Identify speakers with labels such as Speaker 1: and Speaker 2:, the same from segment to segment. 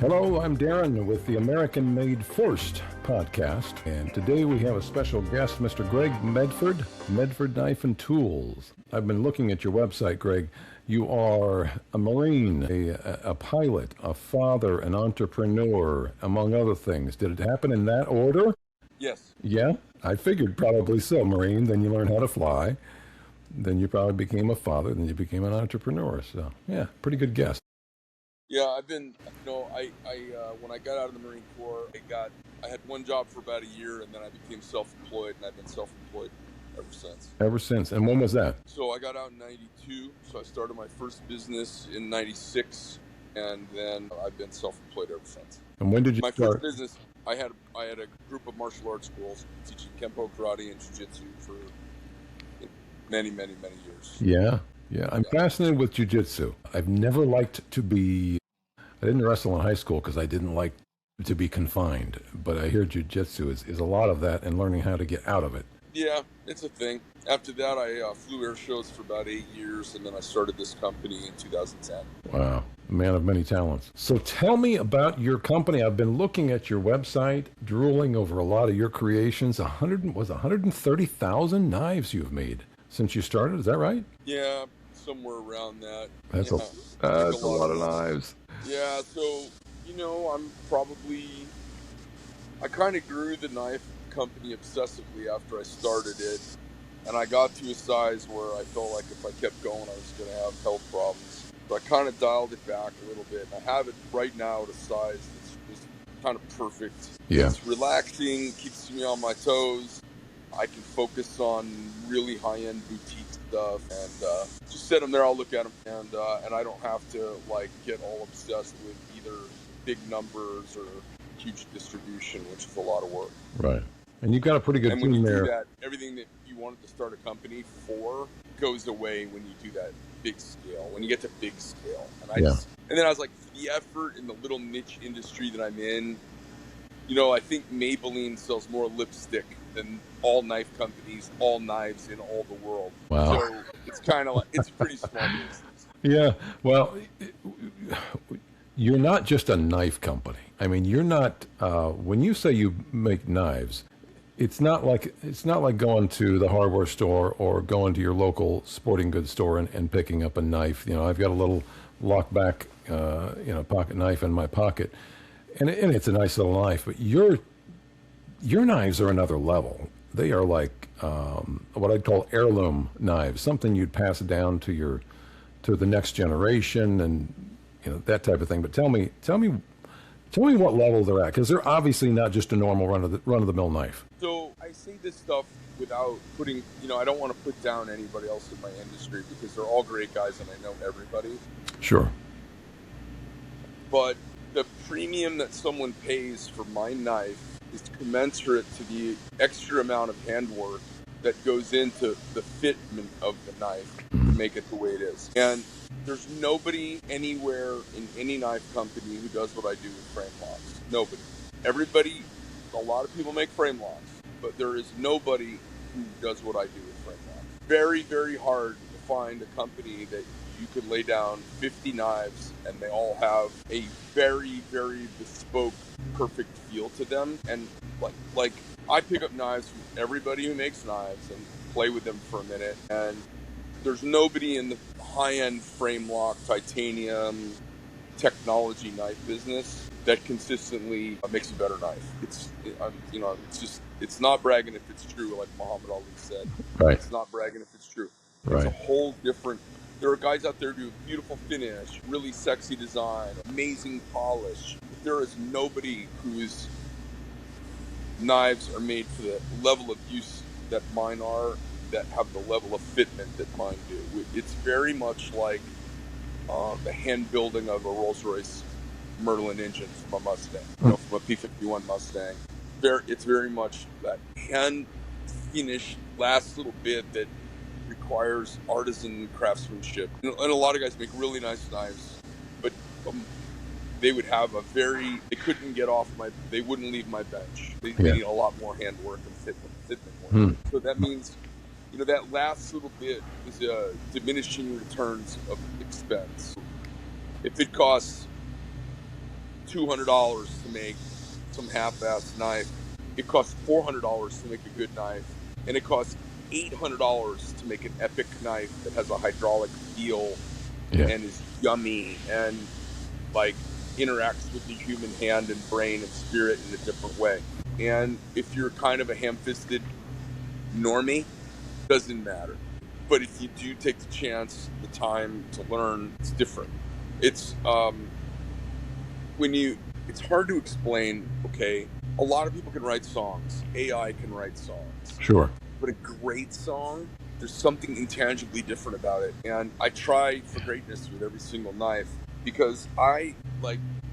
Speaker 1: Hello, I'm Darren with the American Made First podcast, and today we have a special guest, Mr. Greg Medford, Medford Knife and Tools. I've been looking at your website, Greg. You are a Marine, a pilot, a father, an entrepreneur, among other things. Did it happen in that order?
Speaker 2: Yes.
Speaker 1: Yeah, I figured probably so. Marine, then you learned how to fly, then you probably became a father, then you became an entrepreneur. So, yeah, pretty good guess.
Speaker 2: Yeah, I've been, when I got out of the Marine Corps, I had one job for about a year, and then I became self-employed, and I've been self-employed ever since.
Speaker 1: Ever since. And when was that?
Speaker 2: So I got out in 92, so I started my first business in 96, and then I've been self-employed ever since.
Speaker 1: And when did you
Speaker 2: My
Speaker 1: start?
Speaker 2: first business, I had a group of martial arts schools teaching Kempo, karate, and jiu-jitsu for many, many, many years.
Speaker 1: Yeah. I'm fascinated with jiu-jitsu. I've never liked to be, I didn't wrestle in high school because I didn't like to be confined, but I hear jiu-jitsu is a lot of that and learning how to get out of it.
Speaker 2: Yeah, it's a thing. After that, I flew air shows for about 8 years, and then I started this company in 2010.
Speaker 1: Wow, a man of many talents. So tell me about your company. I've been looking at your website, drooling over a lot of your creations. 130,000 knives you've made since you started, is that right?
Speaker 2: Yeah, somewhere around that.
Speaker 1: That's
Speaker 2: a
Speaker 1: a lot of knives.
Speaker 2: Yeah, so, I kind of grew the knife company obsessively after I started it, and I got to a size where I felt like if I kept going, I was going to have health problems. So I kind of dialed it back a little bit, and I have it right now at a size that's just kind of perfect.
Speaker 1: Yeah.
Speaker 2: It's relaxing, keeps me on my toes. I can focus on really high-end boutique stuff, and just set them there. I'll look at them, and I don't have to get all obsessed with either big numbers or huge distribution, which is a lot of work.
Speaker 1: Right, and you've got a pretty good
Speaker 2: and when
Speaker 1: team
Speaker 2: you
Speaker 1: there.
Speaker 2: do that, everything that you wanted to start a company for goes away when you do that big scale. When you get to big scale, and then I was like, the effort in the little niche industry that I'm in. I think Maybelline sells more lipstick than all knife companies, all knives in all the world.
Speaker 1: Wow.
Speaker 2: So it's kind of it's a pretty small business.
Speaker 1: Yeah, well, you're not just a knife company. I mean, you're not. When you say you make knives, it's not like going to the hardware store or going to your local sporting goods store and picking up a knife. I've got a little lockback, pocket knife in my pocket, and it's a nice little knife. But your knives are another level. They are like what I'd call heirloom knives, something you'd pass down to the next generation, and that type of thing. But tell me what level they're at, because they're obviously not just a normal run of the mill knife.
Speaker 2: So I say this stuff without putting, I don't want to put down anybody else in my industry because they're all great guys and I know everybody.
Speaker 1: Sure.
Speaker 2: But the premium that someone pays for my knife is commensurate to the extra amount of handwork that goes into the fitment of the knife to make it the way it is. And there's nobody anywhere in any knife company who does what I do with frame locks. Nobody. Everybody, a lot of people make frame locks, but there is nobody who does what I do with frame locks. Very, very hard to find a company that you could lay down 50 knives and they all have a very, very bespoke, perfect feel to them. And like I pick up knives from everybody who makes knives and play with them for a minute, and there's nobody in the high-end frame lock titanium technology knife business that consistently makes a better knife. It's not bragging if it's true, like Muhammad Ali said.
Speaker 1: Right.
Speaker 2: It's not bragging if it's true.
Speaker 1: Right.
Speaker 2: It's a whole different. There are guys out there who do beautiful finish, really sexy design, amazing polish. But there is nobody whose knives are made for the level of use that mine are, that have the level of fitment that mine do. It's very much like the hand building of a Rolls-Royce Merlin engine from a Mustang, from a P-51 Mustang. It's very much that hand finished last little bit that requires artisan craftsmanship. And a lot of guys make really nice knives, but they would have they couldn't get off they wouldn't leave my bench. They need a lot more handwork and fitment work. So that means, that last little bit is a diminishing returns of expense. If it costs $200 to make some half-assed knife. It costs $400 to make a good knife, and it costs $800 to make an epic knife that has a hydraulic feel
Speaker 1: Yeah.
Speaker 2: and is yummy and like interacts with the human hand and brain and spirit in a different way. And if you're kind of a ham-fisted normie, doesn't matter. But if you do take the chance, the time to learn, it's different. It's it's hard to explain. Okay, a lot of people can write songs. AI can write songs.
Speaker 1: Sure.
Speaker 2: But a great song, there's something intangibly different about it. And I try for greatness with every single knife, because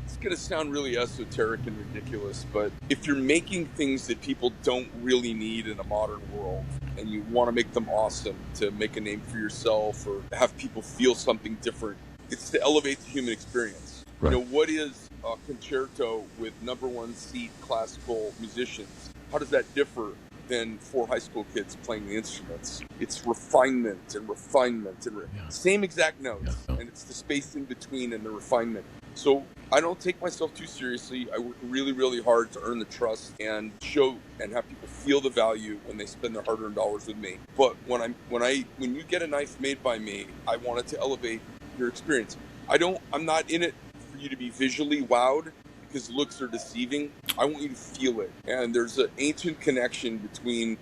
Speaker 2: it's going to sound really esoteric and ridiculous, but if you're making things that people don't really need in a modern world, and you want to make them awesome, to make a name for yourself or have people feel something different, it's to elevate the human experience.
Speaker 1: Right.
Speaker 2: You know, what is a concerto with number one seat classical musicians? How does that differ than 4 high school kids playing the instruments? It's refinement and refinement and same exact notes, and it's the space in between and the refinement. So I don't take myself too seriously. I work really, really hard to earn the trust and show and have people feel the value when they spend their hard-earned dollars with me. But when you get a knife made by me, I want it to elevate your experience. I'm not in it for you to be visually wowed, because looks are deceiving. I want you to feel it. And there's an ancient connection between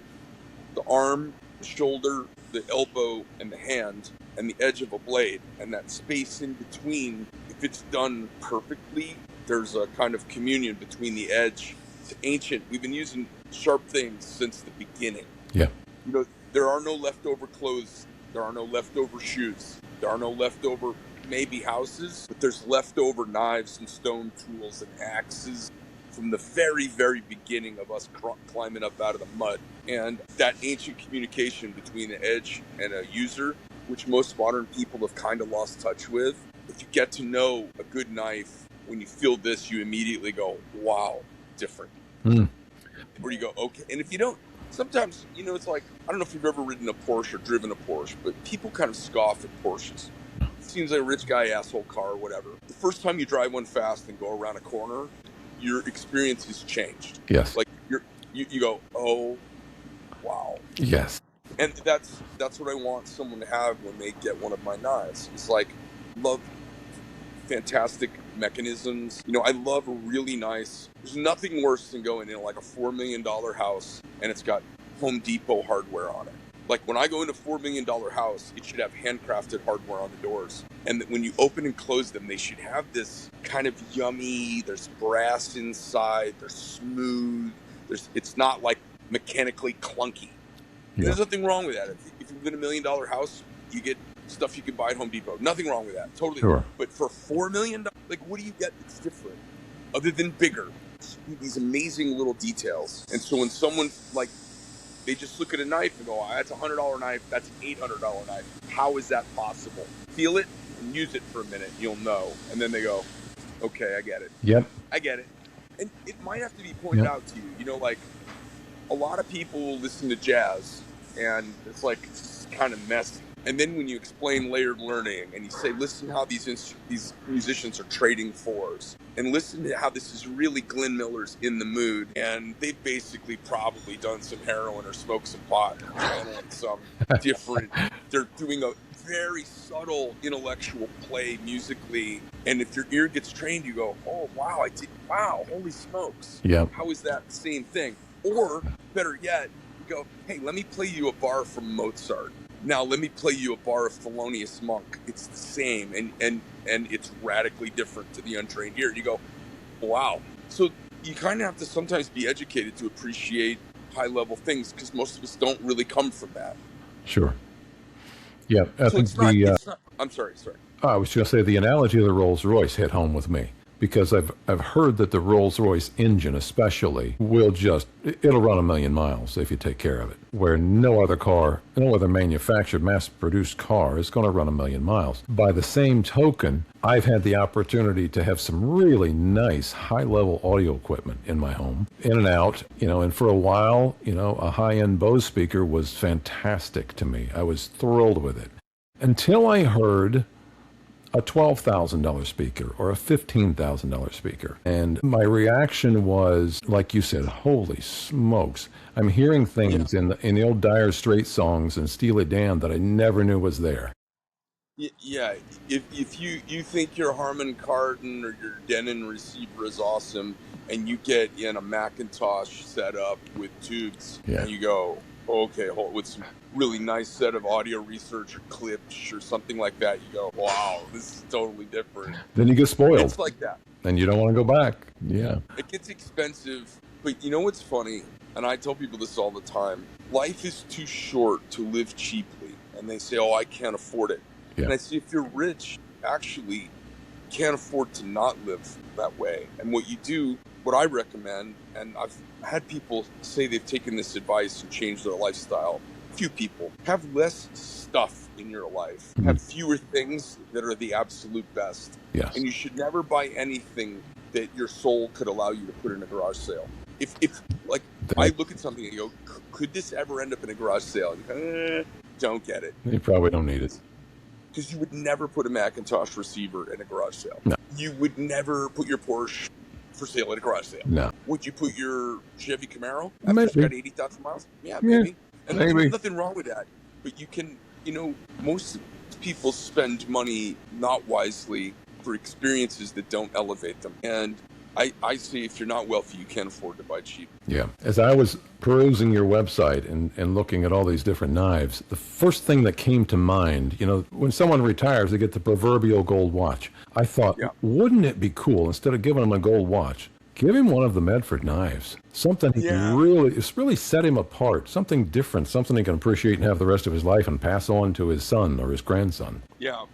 Speaker 2: the arm, the shoulder, the elbow, and the hand, and the edge of a blade. And that space in between, if it's done perfectly, there's a kind of communion between the edge. It's ancient. We've been using sharp things since the beginning.
Speaker 1: Yeah.
Speaker 2: You know, there are no leftover clothes. There are no leftover shoes. There are no leftover maybe houses, but there's leftover knives and stone tools and axes from the very, very beginning of us climbing up out of the mud. And that ancient communication between the edge and a user, which most modern people have kind of lost touch with. If you get to know a good knife, when you feel this, you immediately go, wow, different. Where you go, okay. And if you don't, sometimes, you know, it's like, I don't know if you've ever ridden a Porsche or driven a Porsche, but people kind of scoff at Porsches. Seems like a rich guy asshole car or whatever. The first time you drive one fast and go around a corner, your experience has changed.
Speaker 1: Yes.
Speaker 2: Like you go, oh, wow.
Speaker 1: Yes.
Speaker 2: And that's what I want someone to have when they get one of my knives. It's like, love fantastic mechanisms. You know, I love a really nice. There's nothing worse than going in like a $4 million house and it's got Home Depot hardware on it. Like when I go into a $4 million house, it should have handcrafted hardware on the doors. And when you open and close them, they should have this kind of yummy, there's brass inside, they're smooth. It's not like mechanically clunky. Yeah. There's nothing wrong with that. If you live in $1 million house, you get stuff you can buy at Home Depot. Nothing wrong with that. Totally.
Speaker 1: Sure.
Speaker 2: But for $4 million, like what do you get that's different? Other than bigger. These amazing little details. And so when someone like, they just look at a knife and go, oh, that's a $100 knife, that's an $800 knife. How is that possible? Feel it and use it for a minute, you'll know. And then they go, okay, I get it.
Speaker 1: Yep.
Speaker 2: I get it. And it might have to be pointed out to you. You know, like a lot of people listen to jazz and it's like it's kind of messy. And then when you explain layered learning and you say, listen how these musicians are trading fours, and listen to how this is really Glenn Miller's In the Mood, and they've basically probably done some heroin or smoked some pot and some different, they're doing a very subtle intellectual play musically, and if your ear gets trained, you go, oh wow, holy smokes.
Speaker 1: Yeah.
Speaker 2: How is that the same thing? Or better yet, you go, hey, let me play you a bar from Mozart. Now let me play you a bar of Thelonious Monk. It's the same, and it's radically different to the untrained ear. You go, wow. So you kind of have to sometimes be educated to appreciate high-level things, because most of us don't really come from that.
Speaker 1: Sure. Yeah, I think
Speaker 2: I'm sorry.
Speaker 1: I was just going to say the analogy of the Rolls Royce hit home with me, because I've heard that the Rolls Royce engine especially it'll run 1 million miles if you take care of it, where no other manufactured mass-produced car is going to run 1 million miles. By the same token, I've had the opportunity to have some really nice high-level audio equipment in my home, in and out, and for a while, a high-end Bose speaker was fantastic to me. I was thrilled with it. Until I heard a $12,000 speaker or a $15,000 speaker. And my reaction was, like you said, holy smokes. I'm hearing
Speaker 2: Yeah.
Speaker 1: things in the old Dire Straits songs and Steely Dan that I never knew was there.
Speaker 2: Yeah, if you think your Harman Kardon or your Denon receiver is awesome, and you get in a Macintosh setup with tubes,
Speaker 1: Yeah.
Speaker 2: and you go, okay, with some really nice set of audio research or clips or something like that, you go, wow, this is totally different.
Speaker 1: Then you get spoiled.
Speaker 2: It's like that.
Speaker 1: And you don't want to go back. Yeah.
Speaker 2: It gets expensive, but you know what's funny? And I tell people this all the time. Life is too short to live cheaply. And they say, oh, I can't afford it.
Speaker 1: Yeah.
Speaker 2: And I say, if you're rich, actually can't afford to not live that way. And what you do, what I recommend, and I've had people say they've taken this advice and changed their lifestyle. Few people. Have less stuff in your life.
Speaker 1: Mhm.
Speaker 2: Have fewer things that are the absolute best.
Speaker 1: Yes.
Speaker 2: And you should never buy anything that your soul could allow you to put in a garage sale. If like, I look at something and go, could this ever end up in a garage sale? And you go, don't get it.
Speaker 1: You probably don't need it.
Speaker 2: Because you would never put a Macintosh receiver in a garage sale.
Speaker 1: No.
Speaker 2: You would never put your Porsche for sale at a garage sale.
Speaker 1: No.
Speaker 2: Would you put your Chevy Camaro
Speaker 1: Maybe.
Speaker 2: after it's got 80,000 miles? Yeah, maybe. And
Speaker 1: maybe.
Speaker 2: there's nothing wrong with that. But you can, most people spend money not wisely for experiences that don't elevate them. And I say if you're not wealthy, you can't afford to buy cheap.
Speaker 1: Yeah. As I was perusing your website and looking at all these different knives, the first thing that came to mind, when someone retires, they get the proverbial gold watch. I thought, wouldn't it be cool, instead of giving him a gold watch, give him one of the Medford knives. Something he can really set him apart, something different, something he can appreciate and have the rest of his life and pass on to his son or his grandson.
Speaker 2: Yeah.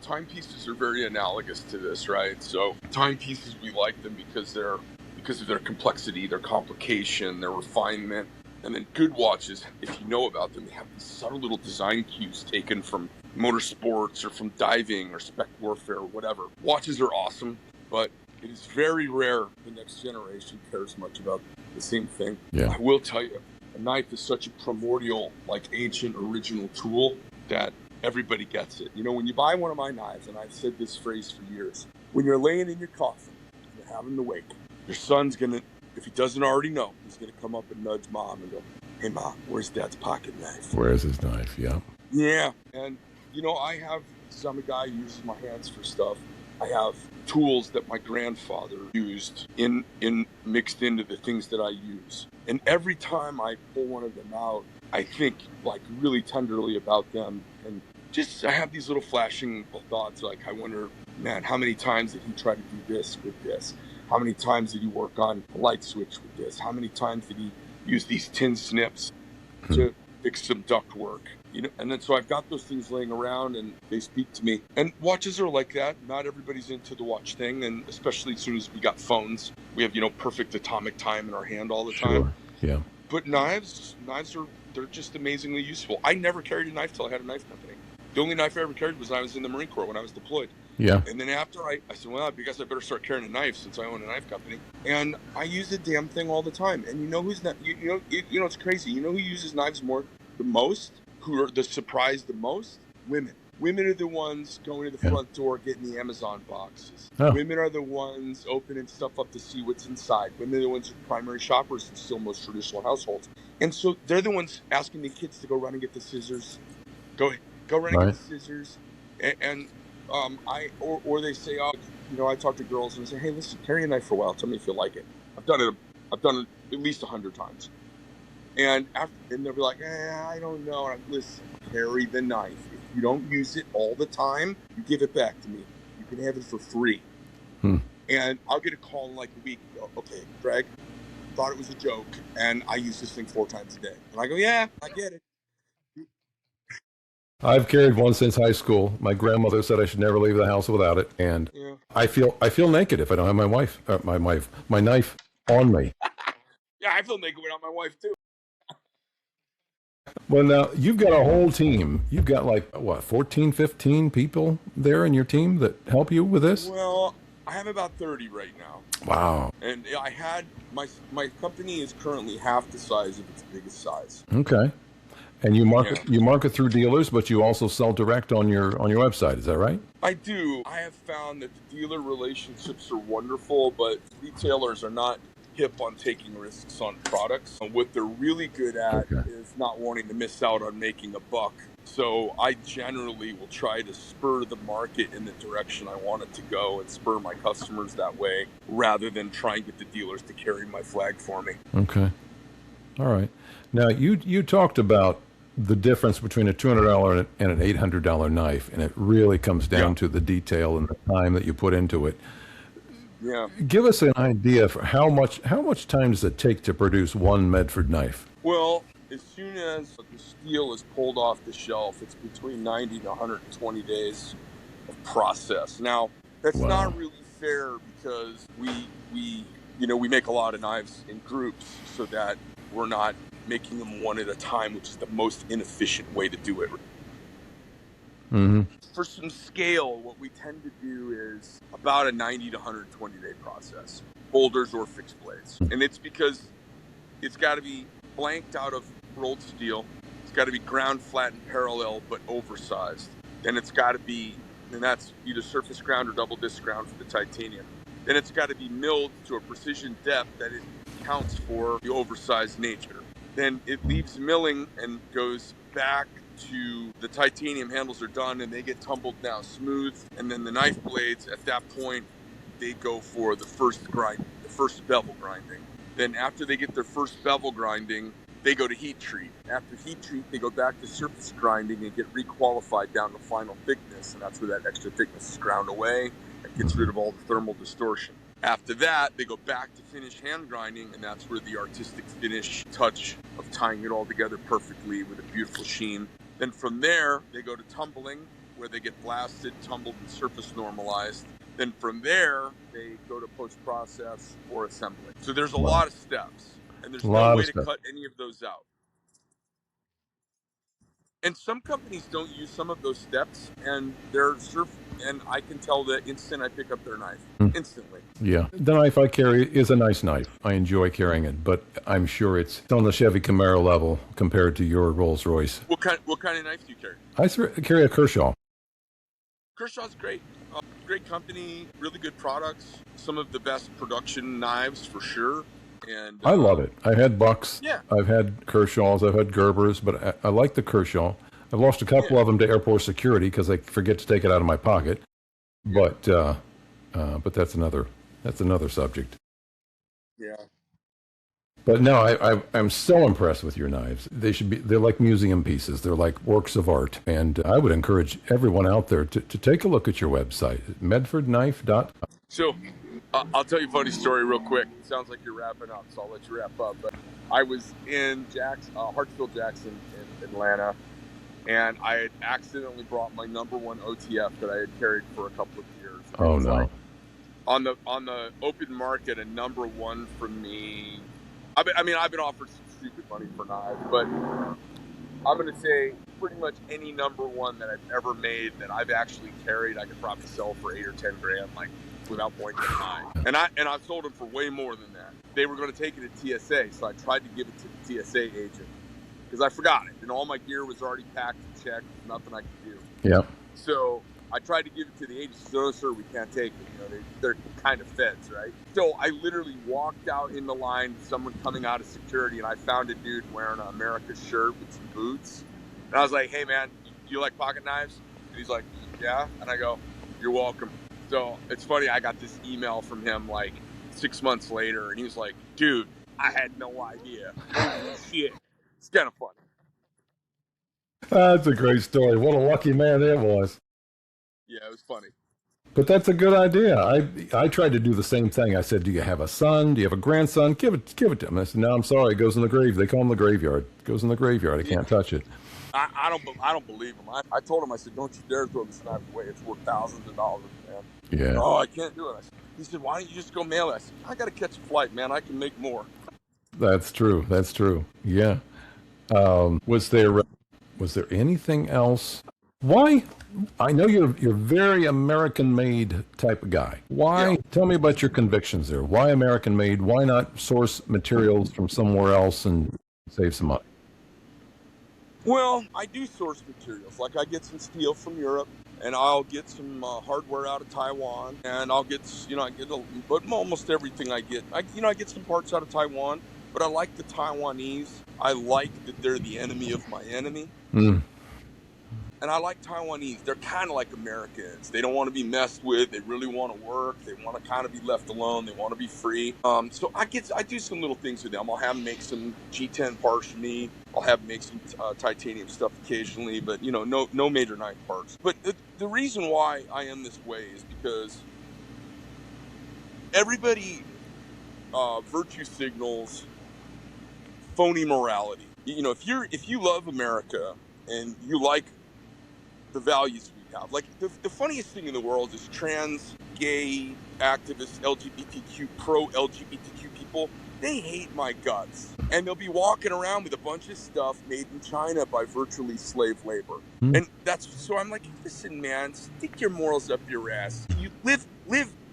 Speaker 2: Timepieces are very analogous to this, right? So timepieces, we like them because of their complexity, their complication, their refinement. And then good watches, if you know about them, they have these subtle little design cues taken from motorsports or from diving or spec warfare or whatever. Watches are awesome, but it is very rare the next generation cares much about the same thing.
Speaker 1: Yeah.
Speaker 2: I will tell you, a knife is such a primordial, ancient, original tool that everybody gets it. When you buy one of my knives, and I've said this phrase for years, when you're laying in your coffin, you're having the wake, your son's gonna, if he doesn't already know, he's gonna come up and nudge mom and go, hey mom, where's dad's pocket knife?
Speaker 1: Where's his knife? Yeah.
Speaker 2: Yeah. And I'm a guy who uses my hands for stuff. I have tools that my grandfather used in mixed into the things that I use. And every time I pull one of them out, I think really tenderly about them, and I have these little flashing thoughts, I wonder, man, how many times did he try to do this with this? How many times did he work on a light switch with this? How many times did he use these tin snips to fix some duct work? And then so I've got those things laying around and they speak to me. And watches are like that. Not everybody's into the watch thing, and especially as soon as we got phones, we have perfect atomic time in our hand all the time.
Speaker 1: Sure. Yeah.
Speaker 2: But knives they're just amazingly useful. I never carried a knife till I had a knife company. The only knife I ever carried was when I was in the Marine Corps, when I was deployed.
Speaker 1: Yeah.
Speaker 2: And then after I said, well, because I better start carrying a knife since I own a knife company. And I use the damn thing all the time. And who's not? It's crazy. You know who uses knives the most? Who are surprised the most? Women. Women are the ones going to the front door getting the Amazon boxes.
Speaker 1: Oh.
Speaker 2: Women are the ones opening stuff up to see what's inside. Women are the ones who are primary shoppers in still most traditional households. And so they're the ones asking the kids to go run and get the scissors. Go run and get the scissors. And they say, I talk to girls and I say, hey, listen, carry a knife for a while. Tell me if you like it. I've done it at least 100 times. And they'll be like, I don't know. And listen, carry the knife. If you don't use it all the time, you give it back to me. You can have it for free. And I'll get a call in a week. Go, okay, Greg, thought it was a joke, and I use this thing 4 times a day. And I go, yeah, I get it.
Speaker 1: I've carried one since high school. My grandmother said I should never leave the house without it, and I feel naked if I don't have my knife on me.
Speaker 2: Yeah, I feel naked without my wife too.
Speaker 1: Well, now you've got a whole team. You've got 14, 15 people there in your team that help you with this?
Speaker 2: Well, I have about 30 right now.
Speaker 1: Wow.
Speaker 2: And I had my company is currently half the size of its biggest size.
Speaker 1: Okay. And
Speaker 2: Yeah.
Speaker 1: you market through dealers, but you also sell direct on your website. Is that right?
Speaker 2: I do. I have found that the dealer relationships are wonderful, but retailers are not hip on taking risks on products. And what they're really good at
Speaker 1: Okay.
Speaker 2: is not wanting to miss out on making a buck. So I generally will try to spur the market in the direction I want it to go and spur my customers that way rather than try and get the dealers to carry my flag for me.
Speaker 1: Okay. All right. Now you talked about the difference between a $200 and an $800 knife, and it really comes down
Speaker 2: Yeah.
Speaker 1: to the detail and the time that you put into it.
Speaker 2: Yeah.
Speaker 1: Give us an idea for how much time does it take to produce one Medford knife?
Speaker 2: Well, as soon as the steel is pulled off the shelf, it's between 90 to 120 days of process. Now, that's
Speaker 1: Wow.
Speaker 2: not really fair because we make a lot of knives in groups so that we're not making them one at a time, which is the most inefficient way to do it.
Speaker 1: Mm-hmm.
Speaker 2: For some scale, what we tend to do is about a 90 to 120 day process, boulders or fixed blades. And it's because it's got to be blanked out of rolled steel. It's got to be ground flat and parallel, but oversized. Then it's got to be, and that's either surface ground or double disc ground for the titanium. Then it's got to be milled to a precision depth that it counts for the oversized nature. Then it leaves milling and goes back to the titanium handles are done and they get tumbled down smooth. And then the knife blades at that point, they go for the first bevel grinding. Then after they get their first bevel grinding, they go to heat treat. After heat treat, they go back to surface grinding and get requalified down to final thickness. And that's where that extra thickness is ground away and gets rid of all the thermal distortion. After that, they go back to finish hand grinding, and that's where the artistic finish touch of tying it all together perfectly with a beautiful sheen. Then from there, they go to tumbling, where they get blasted, tumbled, and surface normalized. Then from there, they go to post-process or assembly. So there's a lot of steps, and there's no way to cut any of those out. And some companies don't use some of those steps, and and I can tell the instant I pick up their knife, instantly.
Speaker 1: Yeah, the knife I carry is a nice knife. I enjoy carrying it, but I'm sure it's on the Chevy Camaro level compared to your Rolls Royce.
Speaker 2: What kind of knife do you carry?
Speaker 1: I carry a Kershaw.
Speaker 2: Kershaw's great. Great company, really good products. Some of the best production knives for sure. And
Speaker 1: I love it. I've had Bucks.
Speaker 2: Yeah.
Speaker 1: I've had Kershaws. I've had Gerbers, but I like the Kershaw. I've lost a couple of them to airport security because I forget to take it out of my pocket. But that's another subject.
Speaker 2: Yeah.
Speaker 1: But no, I'm so impressed with your knives. They're like museum pieces. They're like works of art. And I would encourage everyone out there to take a look at your website, medfordknife.com.
Speaker 2: So I'll tell you a funny story real quick. It sounds like you're wrapping up, so I'll let you wrap up. But I was in Hartsfield Jackson in Atlanta, and I had accidentally brought my number one OTF that I had carried for a couple of years.
Speaker 1: Oh no!
Speaker 2: Like, on the open market, a number one from me. I've been offered some stupid money for knives, but I'm going to say pretty much any number one that I've ever made that I've actually carried, I could probably sell for $8 or $10 like without pointing at nine. And I've sold them for way more than that. They were going to take it to TSA, so I tried to give it to the TSA agent because I forgot it, and all my gear was already packed and checked. There's nothing I could do.
Speaker 1: Yeah.
Speaker 2: So I tried to give it to the agent. She said, "No, sir, we can't take it. You know, they're kind of feds, right?" So I literally walked out in the line, someone coming out of security, and I found a dude wearing an America shirt with some boots. And I was like, "Hey, man, do you like pocket knives?" And he's like, "Yeah." And I go, "You're welcome." So it's funny, I got this email from him like 6 months later, and he was like, "Dude, I had no idea." Holy shit. It's kind of funny.
Speaker 1: That's a great story. What a lucky man that was.
Speaker 2: Yeah, it was funny.
Speaker 1: But that's a good idea. I tried to do the same thing. I said, "Do you have a son? Do you have a grandson? Give it to him." I said, "No, I'm sorry. It goes in the grave. They call him the graveyard. It goes in the graveyard. I can't touch it."
Speaker 2: I don't believe him. I told him, I said, "Don't you dare throw this knife away. It's worth thousands of dollars, man."
Speaker 1: Yeah.
Speaker 2: "Oh, I can't do it." He said, "Why don't you just go mail it?" I said, "I got to catch a flight, man. I can make more."
Speaker 1: That's true. That's true. Yeah. Was there anything else? Why? I know you're very American-made type of guy. Why?
Speaker 2: Yeah.
Speaker 1: Tell me about your convictions there. Why American-made? Why not source materials from somewhere else and save some money?
Speaker 2: Well, I do source materials. Like I get some steel from Europe, and I'll get some hardware out of Taiwan, and I'll get, but almost everything I get some parts out of Taiwan. But I like the Taiwanese. I like that they're the enemy of my enemy.
Speaker 1: Mm.
Speaker 2: And I like Taiwanese. They're kind of like Americans. They don't want to be messed with. They really want to work. They want to kind of be left alone. They want to be free. So I do some little things with them. I'll have them make some G10 parts for me. I'll have them make some titanium stuff occasionally, but no major knife parts. But the reason why I am this way is because everybody virtue signals phony morality. If you love America and you like the values we have. Like the funniest thing in the world is trans, gay, activists, LGBTQ, pro-LGBTQ people. They hate my guts. And they'll be walking around with a bunch of stuff made in China by virtually slave labor.
Speaker 1: Mm.
Speaker 2: And so I'm like, listen, man, stick your morals up your ass. You live,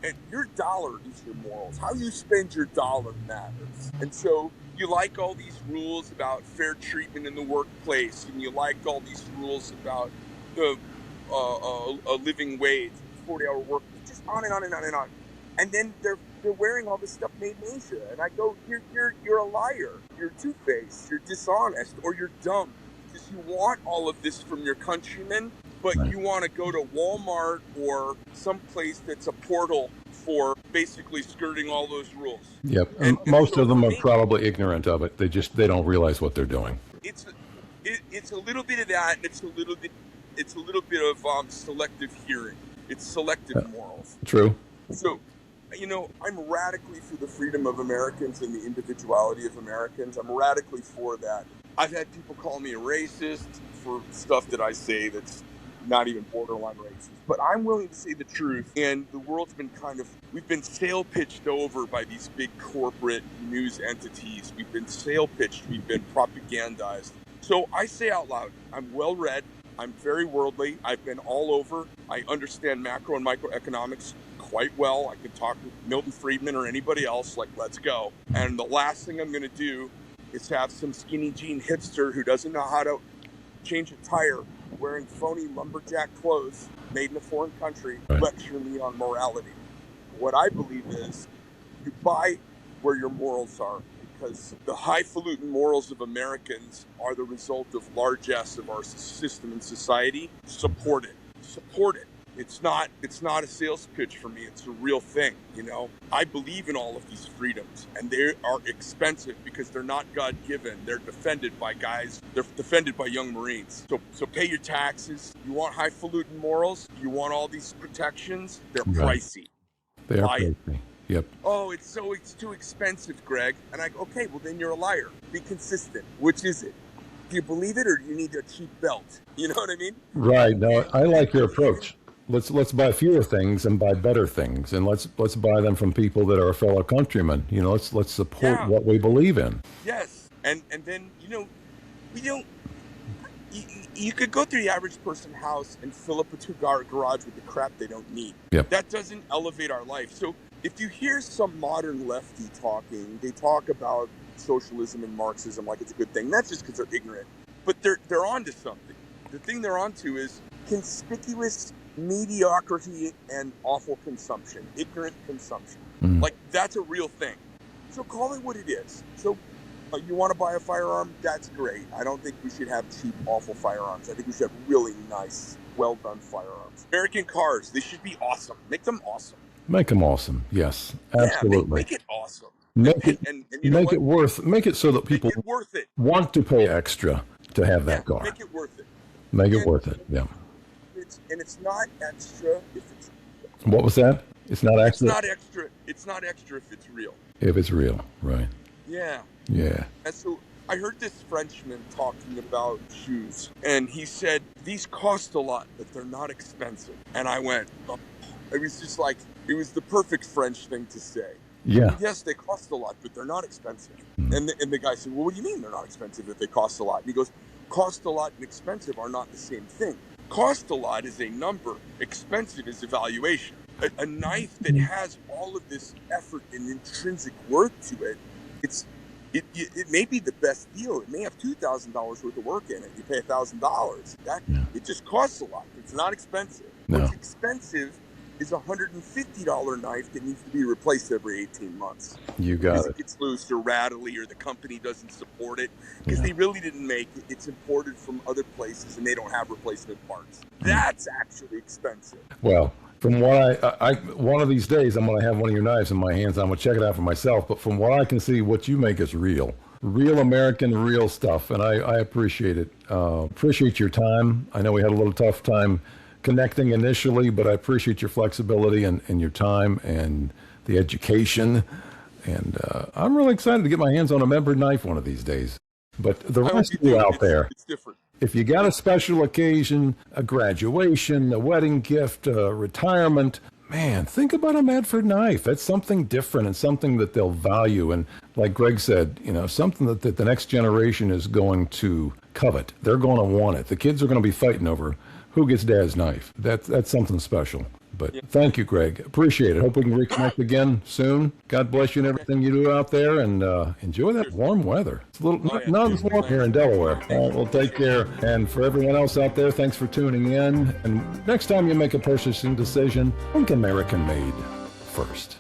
Speaker 2: and your dollar is your morals. How you spend your dollar matters. And so you like all these rules about fair treatment in the workplace, and you like all these rules about the a living wage, 40-hour work, just on and on and on and on. And then they're wearing all this stuff made in Asia, and I go, you're a liar, you're two-faced, you're dishonest, or you're dumb because you want all of this from your countrymen, but you want to go to Walmart or someplace that's a portal for basically skirting all those rules.
Speaker 1: Yep.
Speaker 2: And
Speaker 1: Most
Speaker 2: so
Speaker 1: of them
Speaker 2: for
Speaker 1: are
Speaker 2: me,
Speaker 1: probably ignorant of it. They don't realize what they're doing.
Speaker 2: It's a little bit of that, and it's a little bit of selective hearing. It's selective morals.
Speaker 1: True.
Speaker 2: So, I'm radically for the freedom of Americans and the individuality of Americans. I'm radically for that. I've had people call me a racist for stuff that I say that's not even borderline racist. But I'm willing to say the truth. And the world's been we've been sale pitched over by these big corporate news entities. We've been sale pitched. We've been propagandized. So I say out loud, I'm well read. I'm very worldly. I've been all over. I understand macro and microeconomics quite well. I could talk with Milton Friedman or anybody else, like, let's go. And the last thing I'm going to do is have some skinny jean hipster who doesn't know how to change a tire, wearing phony lumberjack clothes made in a foreign country, lecture me on morality. What I believe is you buy where your morals are, because the highfalutin morals of Americans are the result of largesse of our system and society. Support it. Support it. It's not a sales pitch for me. It's a real thing, I believe in all of these freedoms, and they are expensive because they're not God-given. They're defended by young Marines. So pay your taxes. You want highfalutin morals? You want all these protections? They're pricey.
Speaker 1: They are pricey. Yep.
Speaker 2: Oh, it's too expensive, Greg. And I go, okay, well then you're a liar. Be consistent. Which is it? Do you believe it, or do you need a cheap belt? You know what I mean?
Speaker 1: Right. No, I like your approach. Let's buy fewer things and buy better things, and let's buy them from people that are our fellow countrymen. Let's support what we believe in.
Speaker 2: Yes, and then we don't. You could go through the average person's house and fill up a two-car garage with the crap they don't need.
Speaker 1: Yep.
Speaker 2: That doesn't elevate our life. So if you hear some modern lefty talking, they talk about socialism and Marxism like it's a good thing. That's just because they're ignorant. But they're onto something. The thing they're onto is conspicuous mediocrity and awful consumption, ignorant consumption. Like, that's a real thing. So call it what it is. So you want to buy a firearm? That's great. I don't think we should have cheap, awful firearms. I think we should have really nice, well-done firearms. American cars, they should be awesome. Make them awesome.
Speaker 1: Make them awesome. Yes, absolutely.
Speaker 2: Yeah, make it awesome.
Speaker 1: Make it so that people
Speaker 2: make it worth it.
Speaker 1: Want to pay extra to have that car.
Speaker 2: Make it worth it.
Speaker 1: Make it worth it. Yeah.
Speaker 2: It's not extra if it's
Speaker 1: real. What was that? It's not extra.
Speaker 2: It's not extra if it's real.
Speaker 1: If it's real, right?
Speaker 2: Yeah.
Speaker 1: Yeah.
Speaker 2: And so I heard this Frenchman talking about shoes, and he said these cost a lot, but they're not expensive. And I went, oh. It was just like, it was the perfect French thing to say.
Speaker 1: Yeah.
Speaker 2: Yes, they cost a lot, but they're not expensive. And the guy said, well, what do you mean they're not expensive if they cost a lot? And he goes, cost a lot and expensive are not the same thing. Cost a lot is a number. Expensive is a valuation. A knife that has all of this effort and intrinsic worth to it, It may be the best deal. It may have $2,000 worth of work in it. You pay $1,000. It just costs a lot. It's not expensive.
Speaker 1: No.
Speaker 2: What's expensive is a $150 knife that needs to be replaced every 18 months.
Speaker 1: You got
Speaker 2: it gets loose or rattly, or the company doesn't support it because they really didn't make it. It's imported from other places and they don't have replacement parts. That's actually expensive.
Speaker 1: Well, from what I one of these days, I'm going to have one of your knives in my hands. I'm going to check it out for myself. But from what I can see, what you make is real American, real stuff. And I appreciate it. Appreciate your time. I know we had a little tough time connecting initially, but I appreciate your flexibility and your time and the education. And I'm really excited to get my hands on a Medford knife one of these days. But the rest of you out there,
Speaker 2: it's different.
Speaker 1: If you got a special occasion, a graduation, a wedding gift, a retirement, man, think about a Medford knife. That's something different and something that they'll value. And like Greg said, something that the next generation is going to covet. They're going to want it. The kids are going to be fighting over who gets Dad's knife. That's something special. But thank you, Greg. Appreciate it. Hope we can reconnect again soon. God bless you and everything you do out there, and enjoy that warm weather. It's a little not as warm here in Delaware. All right, well, take care. And for everyone else out there, thanks for tuning in. And next time you make a purchasing decision, think American made first.